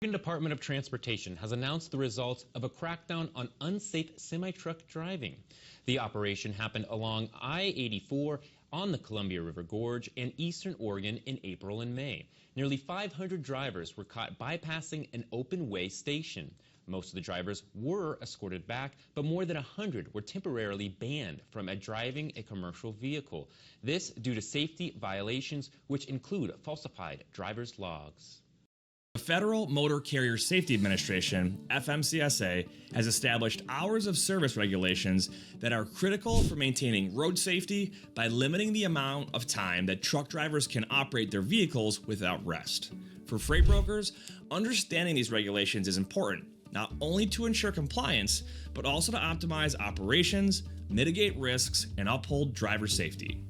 The Department of Transportation has announced the results of a crackdown on unsafe semi-truck driving. The operation happened along I-84 on the Columbia River Gorge in eastern Oregon in April and May. Nearly 500 drivers were caught bypassing an open-way station. Most of the drivers were escorted back, but more than 100 were temporarily banned from driving a commercial vehicle. This due to safety violations, which include falsified driver's logs. The Federal Motor Carrier Safety Administration, FMCSA, has established hours of service regulations that are critical for maintaining road safety by limiting the amount of time that truck drivers can operate their vehicles without rest. For freight brokers, understanding these regulations is important, not only to ensure compliance, but also to optimize operations, mitigate risks, and uphold driver safety.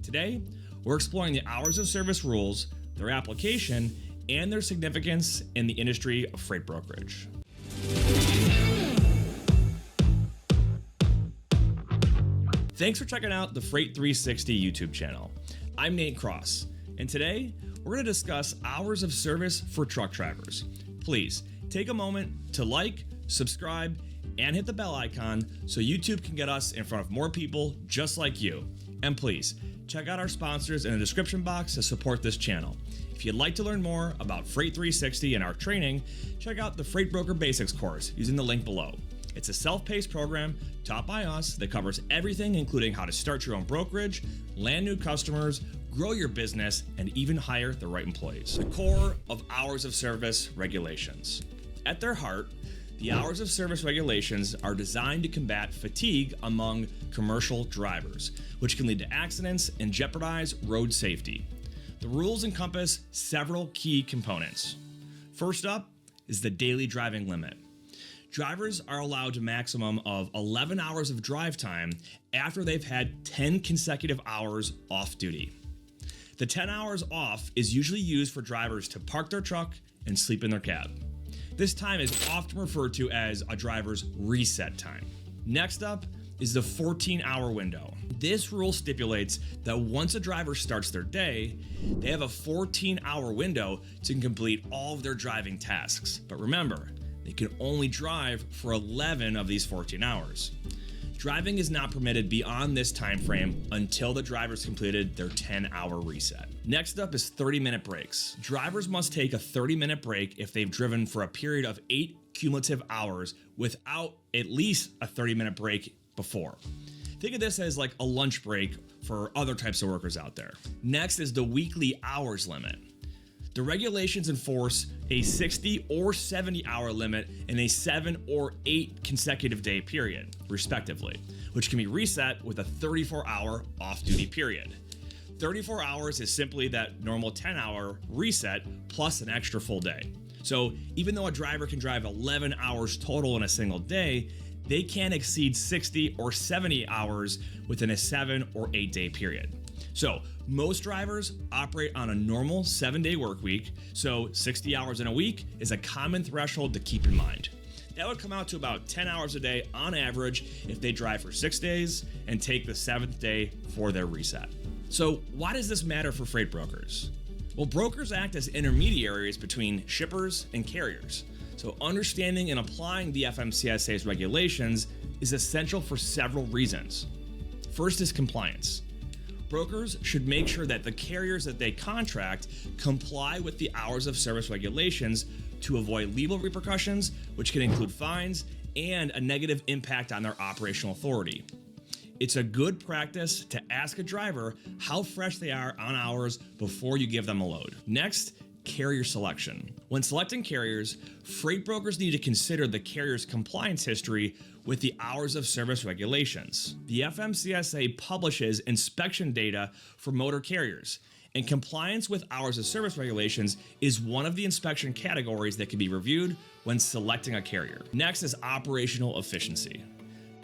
Today, we're exploring the hours of service rules, their application, and their significance in the industry of freight brokerage. Thanks for checking out the Freight 360 YouTube channel. I'm Nate Cross, and today we're going to discuss hours of service for truck drivers. Please take a moment to like, subscribe, and hit the bell icon so YouTube can get us in front of more people just like you. And please, check out our sponsors in the description box to support this channel. If you'd like to learn more about Freight 360 and our training, check out the Freight Broker Basics course using the link below. It's a self-paced program taught by us that covers everything, including how to start your own brokerage, land new customers, grow your business, and even hire the right employees. The core of hours of service regulations. At their heart, the hours of service regulations are designed to combat fatigue among commercial drivers, which can lead to accidents and jeopardize road safety. The rules encompass several key components. First up is the daily driving limit. Drivers are allowed a maximum of 11 hours of drive time after they've had 10 consecutive hours off duty. The 10 hours off is usually used for drivers to park their truck and sleep in their cab. This time is often referred to as a driver's reset time. Next up is the 14-hour window. This rule stipulates that once a driver starts their day, they have a 14-hour window to complete all of their driving tasks. But remember, they can only drive for 11 of these 14 hours. Driving is not permitted beyond this time frame until the driver's completed their 10-hour reset. Next up is 30-minute breaks. Drivers must take a 30-minute break if they've driven for a period of 8 cumulative hours without at least a 30-minute break before. Think of this as like a lunch break for other types of workers out there. Next is the weekly hours limit. The regulations enforce a 60 or 70 hour limit in a 7 or 8 consecutive day period, respectively, which can be reset with a 34-hour off-duty period. 34 hours is simply that normal 10-hour reset plus an extra full day. So even though a driver can drive 11 hours total in a single day, they can't exceed 60 or 70 hours within a 7 or 8 day period. So most drivers operate on a normal 7-day work week, so 60 hours in a week is a common threshold to keep in mind. That would come out to about 10 hours a day on average if they drive for 6 days and take the 7th day for their reset. So why does this matter for freight brokers? Well, brokers act as intermediaries between shippers and carriers. So understanding and applying the FMCSA's regulations is essential for several reasons. First is compliance. Brokers should make sure that the carriers that they contract comply with the hours of service regulations to avoid legal repercussions, which can include fines and a negative impact on their operational authority. It's a good practice to ask a driver how fresh they are on hours before you give them a load. Next, carrier selection. When selecting carriers, freight brokers need to consider the carrier's compliance history with the hours of service regulations. The FMCSA publishes inspection data for motor carriers, and compliance with hours of service regulations is one of the inspection categories that can be reviewed when selecting a carrier. Next is operational efficiency.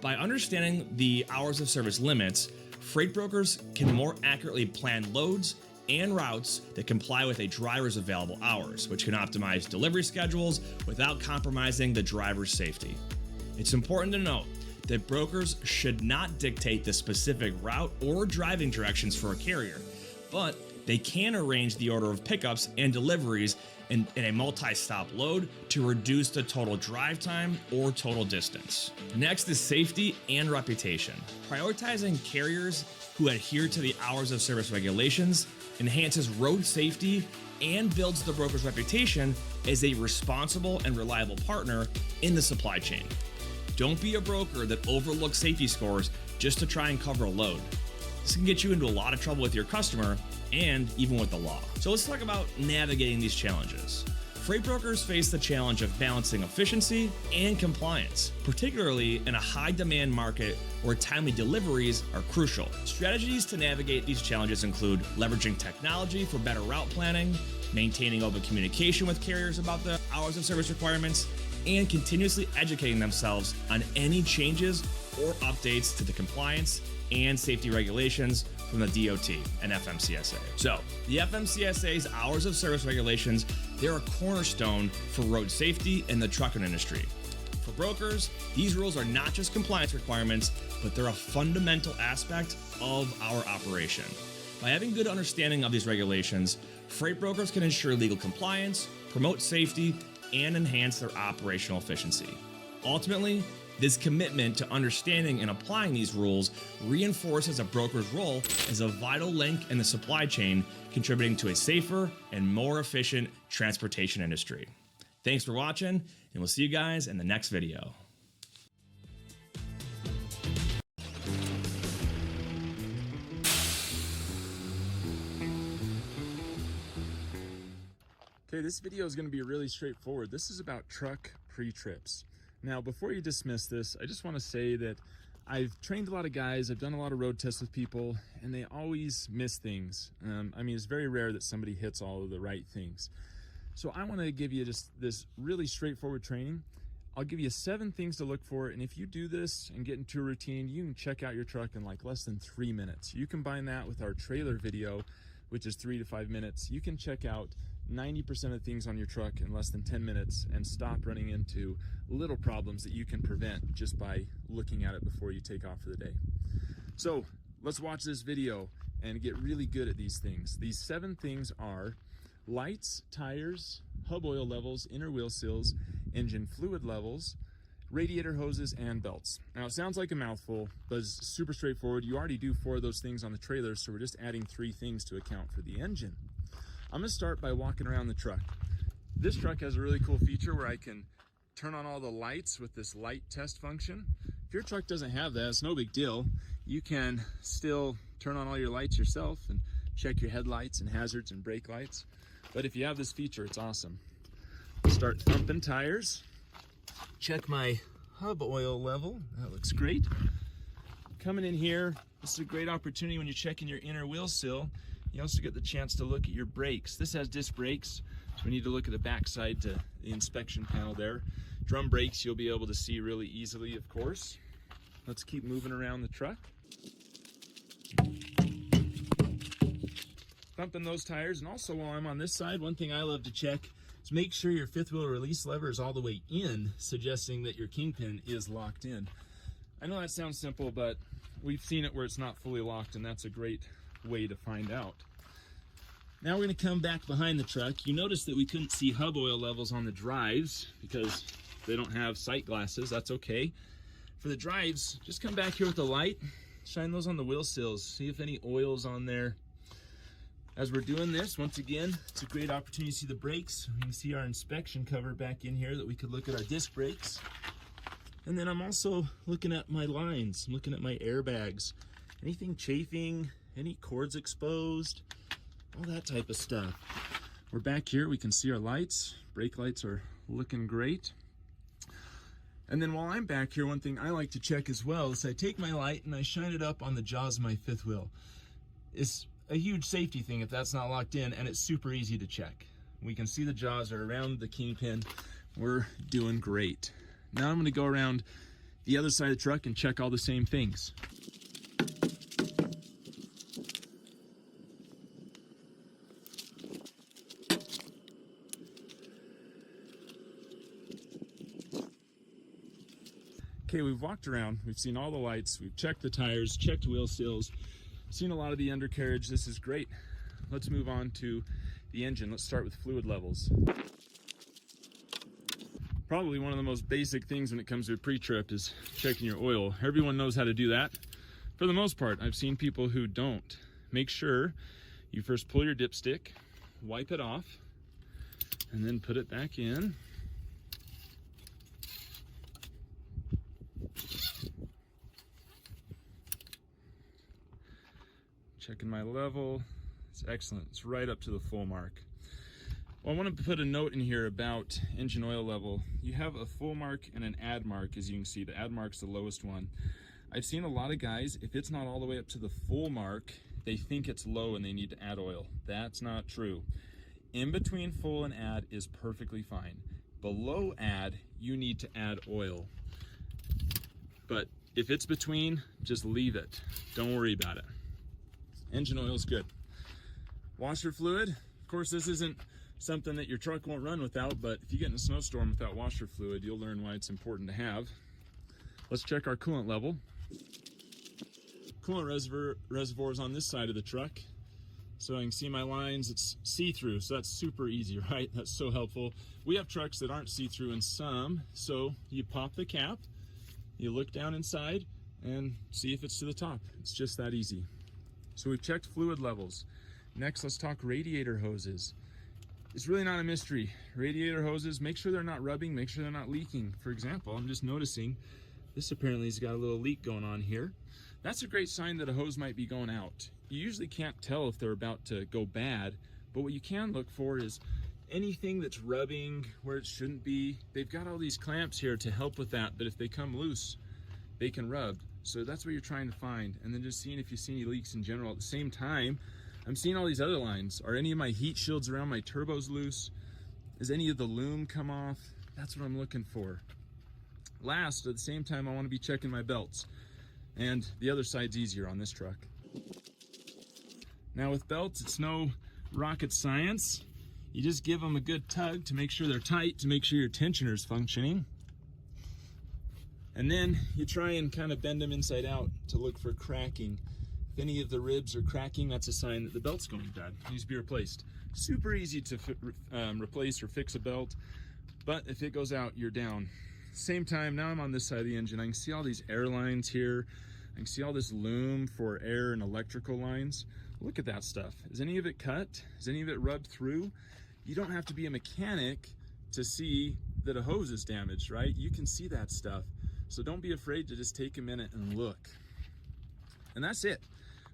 By understanding the hours of service limits, freight brokers can more accurately plan loads and routes that comply with a driver's available hours, which can optimize delivery schedules without compromising the driver's safety. It's important to note that brokers should not dictate the specific route or driving directions for a carrier, but they can arrange the order of pickups and deliveries in a multi-stop load to reduce the total drive time or total distance. Next is safety and reputation. Prioritizing carriers who adhere to the hours of service regulations enhances road safety and builds the broker's reputation as a responsible and reliable partner in the supply chain. Don't be a broker that overlooks safety scores just to try and cover a load. This can get you into a lot of trouble with your customer and even with the law. So let's talk about navigating these challenges. Freight brokers face the challenge of balancing efficiency and compliance, particularly in a high-demand market where timely deliveries are crucial. Strategies to navigate these challenges include leveraging technology for better route planning, maintaining open communication with carriers about the hours of service requirements, and continuously educating themselves on any changes or updates to the compliance and safety regulations from the DOT and FMCSA. So, the FMCSA's hours of service regulations, they're a cornerstone for road safety in the trucking industry. For brokers, these rules are not just compliance requirements, but they're a fundamental aspect of our operation. By having good understanding of these regulations, freight brokers can ensure legal compliance, promote safety, and enhance their operational efficiency. Ultimately, this commitment to understanding and applying these rules reinforces a broker's role as a vital link in the supply chain, contributing to a safer and more efficient transportation industry. Thanks for watching, and we'll see you guys in the next video. Okay, this video is going to be really straightforward. This is about truck pre-trips. Now, before you dismiss this, I just want to say that I've trained a lot of guys, I've done a lot of road tests with people, and they always miss things. I mean, it's very rare that somebody hits all of the right things. So I want to give you just this really straightforward training. I'll give you 7 things to look for, and if you do this and get into a routine, you can check out your truck in like less than 3 minutes. You combine that with our trailer video, which is 3 to 5 minutes. You can check out 90% of things on your truck in less than 10 minutes and stop running into little problems that you can prevent just by looking at it before you take off for the day. So let's watch this video and get really good at these things. These 7 things are lights, tires, hub oil levels, inner wheel seals, engine fluid levels, radiator hoses, and belts. Now it sounds like a mouthful, but it's super straightforward. You already do 4 of those things on the trailer, so we're just adding 3 things to account for the engine. I'm gonna start by walking around the truck. This truck has a really cool feature where I can turn on all the lights with this light test function. If your truck doesn't have that, it's no big deal. You can still turn on all your lights yourself and check your headlights and hazards and brake lights. But if you have this feature, it's awesome. Start thumping tires. Check my hub oil level. That looks great. Coming in here, this is a great opportunity when you're checking your inner wheel sill. You also get the chance to look at your brakes. This has disc brakes, so we need to look at the backside to the inspection panel there. Drum brakes you'll be able to see really easily, of course. Let's keep moving around the truck. Thumping those tires, and also while I'm on this side, one thing I love to check is make sure your 5th wheel release lever is all the way in, suggesting that your kingpin is locked in. I know that sounds simple, but we've seen it where it's not fully locked, and that's a great way to find out. Now we're going to come back behind the truck. You notice that we couldn't see hub oil levels on the drives because they don't have sight glasses. That's okay. For the drives, just come back here with the light, shine those on the wheel sills, see if any oil's on there. As we're doing this, once again, it's a great opportunity to see the brakes. You can see our inspection cover back in here that we could look at our disc brakes. And then I'm also looking at my lines. I'm looking at my airbags. Anything chafing, any cords exposed, all that type of stuff. We're back here, we can see our lights. Brake lights are looking great. And then while I'm back here, one thing I like to check as well is I take my light and I shine it up on the jaws of my 5th wheel. It's a huge safety thing if that's not locked in, and it's super easy to check. We can see the jaws are around the kingpin. We're doing great. Now I'm going to go around the other side of the truck and check all the same things. Okay, we've walked around, we've seen all the lights, we've checked the tires, checked wheel seals, seen a lot of the undercarriage. This is great. Let's move on to the the engine. Let's start with fluid levels. Probably one of the most basic things when it comes to a pre-trip is checking your oil. Everyone knows how to do that. For the most part, I've seen people who don't. Make sure you first pull your dipstick, wipe it off, and then put it back in. Checking my level. It's excellent. It's right up to the full mark. Well, I want to put a note in here about engine oil level. You have a full mark and an add mark, as you can see. The add mark's the lowest one. I've seen a lot of guys, if it's not all the way up to the full mark, they think it's low and they need to add oil. That's not true. In between full and add is perfectly fine. Below add, you need to add oil. But if it's between, just leave it. Don't worry about it. Engine oil is good. Washer fluid, of course this isn't something that your truck won't run without, but if you get in a snowstorm without washer fluid, you'll learn why it's important to have. Let's check our coolant level. Coolant reservoir is on this side of the truck. So I can see my lines, it's see-through, so that's super easy, right? That's so helpful. We have trucks that aren't see-through in some, so you pop the cap, you look down inside, and see if it's to the top. It's just that easy. So we've checked fluid levels. Next, let's talk radiator hoses. It's really not a mystery. Radiator hoses, make sure they're not rubbing, make sure they're not leaking. For example, I'm just noticing this apparently has got a little leak going on here. That's a great sign that a hose might be going out. You usually can't tell if they're about to go bad, but what you can look for is anything that's rubbing where it shouldn't be. They've got all these clamps here to help with that, but if they come loose, they can rub. So that's what you're trying to find. And then just seeing if you see any leaks in general. At the same time, I'm seeing all these other lines. Are any of my heat shields around my turbos loose? Is any of the loom come off? That's what I'm looking for. Last, at the same time, I want to be checking my belts. And the other side's easier on this truck. Now with belts, it's no rocket science. You just give them a good tug to make sure they're tight, to make sure your tensioner's functioning. And then you try and kind of bend them inside out to look for cracking. If any of the ribs are cracking, that's a sign that the belt's going bad. It needs to be replaced. Super easy to replace or fix a belt, but if it goes out, you're down. Same time, now I'm on this side of the engine. I can see all these air lines here. I can see all this loom for air and electrical lines. Look at that stuff. Is any of it cut? Is any of it rubbed through? You don't have to be a mechanic to see that a hose is damaged, right? You can see that stuff. So don't be afraid to just take a minute and look. And that's it.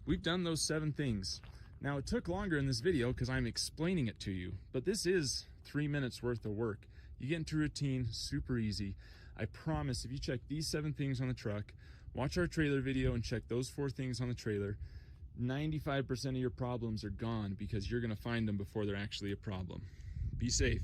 We've done those 7 things. Now it took longer in this video because I'm explaining it to you, but this is 3 minutes worth of work. You get into routine, super easy. I promise if you check these 7 things on the truck, watch our trailer video and check those 4 things on the trailer, 95% of your problems are gone because you're gonna find them before they're actually a problem. Be safe.